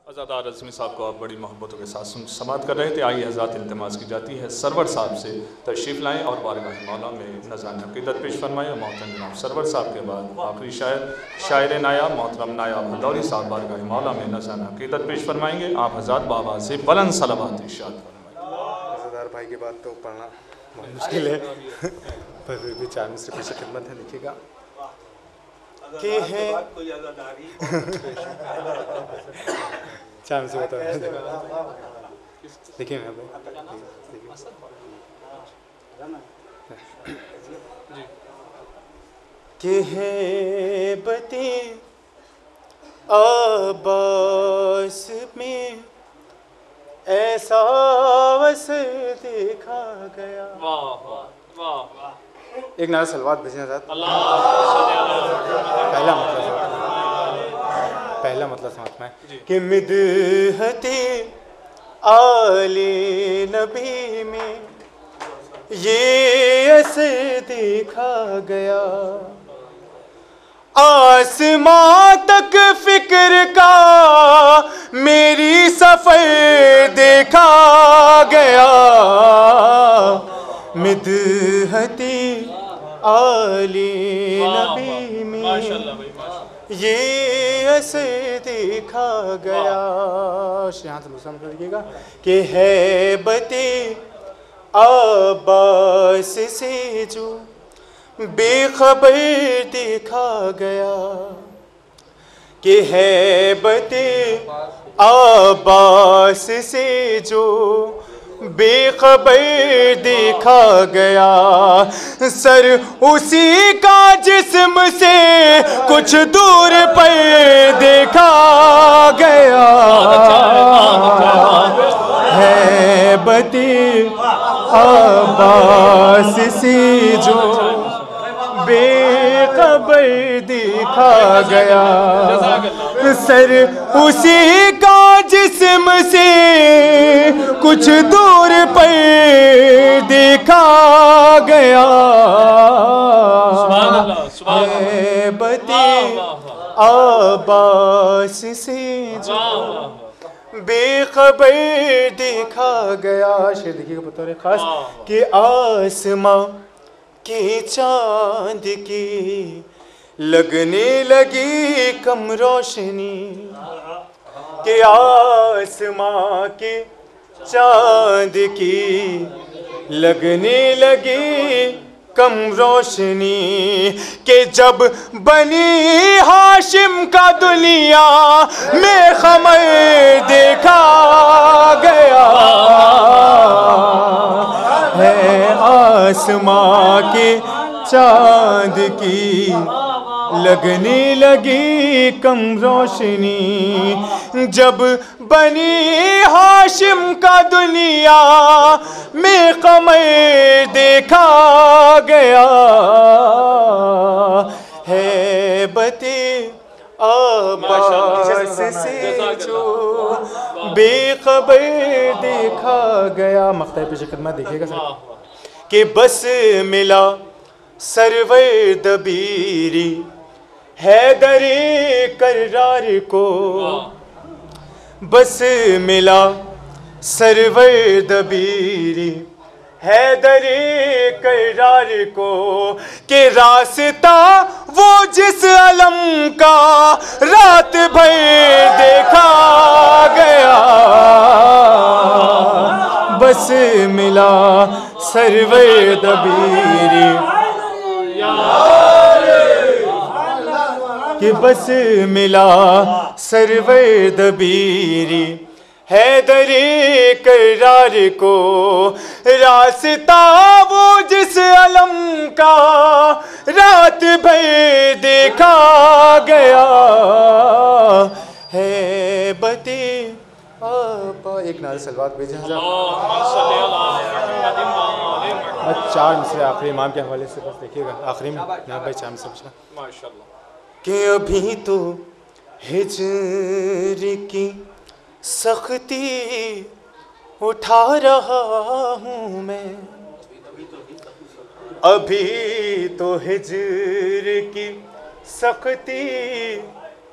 आज़ादार रज़मी साहब को आप बड़ी मोहब्बतों के साथ समाअत कर रहे थे। आइए हज़रात इल्तिमास की जाती है सरवर साहब से तशरीफ़ लाएँ और बारगाह मौला में नज़राना अक़ीदत पेश फरमाएँ। मोहतरम जनाब सरवर साहब के बाद आखिरी शायर नायाब मोहतरम नायाब भदौरी साहब बारगाह मौला में नज़राना अक़ीदत पेश फरमाएँगे। आप हज़रात बाबा से बुलंद सलावत इरशाद फरमाएँ। आज़ादार भाई की बात तो पढ़ना बहुत मुश्किल है पर फिर भी 4 मिसरे पेश खिदमत है। लिखिएगा कि है 4 मिसरे बता देखिए मैं कि है बते अब्बास में ऐसा वसर देखा गया। एक नारा सलवात भेजना चाहता। पहला मतलब समझ में कि मिदहते आले नबी में ये असर देखा गया। आसमां तक फिक्र का मेरी सफर देखा गया। मिदहते आले नबी में ये असर देखा गया। यहाँ से मुसलमान करिएगा कि है बते अब्बास से जो बेखबर देखा गया। कि है बते अब्बास से जो बेखबर देखा गया। सर उसी का जिस्म से कुछ दूर पर देखा गया। है बते अब्बास से जो बेखबर देखा गया। सर उसी का जिस्म से कुछ दूर पर देखा गया। है बते अब्बास से जो बेखबर देखा गया। शेर देखिएगा बतौर खास कि आसमां के चांद की लगने लगी कम रोशनी। कि आसमां के चांद की लगने लगी कम रोशनी। कि जब बनी हाशिम का दुनिया में खमर देखा गया। है आसमां के चांद की लगने लगी कम रोशनी। जब बनी हाशिम का दुनिया में कमर देखा गया। है बते अब्बास से जो बेखबर देखा गया। मक़ता पेश खिदमत देखिएगा सर कि बस मिला सरवर दबीरी हैदरे करार को। बस मिला सरवर दबीरी हैदरे करार को। कि रास्ता वो जिस अलम का रात भर देखा गया। बस मिला सरवर दबीरी कि बस मिला सरवर दबीरी हैदरे करार को। रास्ता वो जिस अलम का रात भर देखा गया। है बते एक नारे सलवात भेजें। 4 मिसरे आखिरी इमाम के हवाले से बस देखिएगा आखिरी में यहाँ भाई 4 मिसरे माशाअल्लाह। कि अभी तो हिजर की सख्ती उठा रहा हूँ मैं। अभी तो हिजर की सख्ती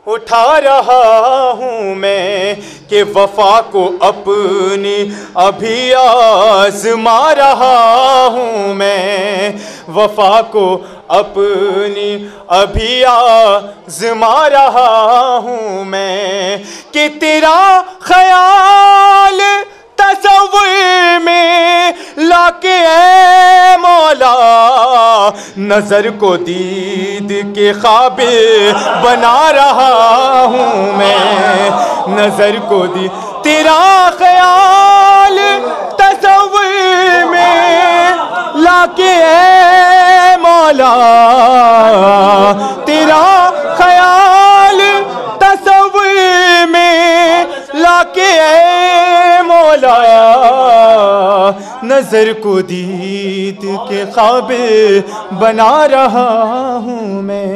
उठा रहा हूँ मैं کہ وفا کو اپنی ابھی آزما رہا ہوں میں، وفا کو اپنی ابھی آزما رہا ہوں میں، کہ تیرا خیال تصور میں لا کے اے مولا نظر کو دید کے قابل بنا رہا ہوں میں، نظر کو دی تیرا خیال تصور میں لا کے اے مولا، تیرا خیال تصور میں لا کے اے مولا نظر کو دید کے قابل بنا رہا ہوں میں۔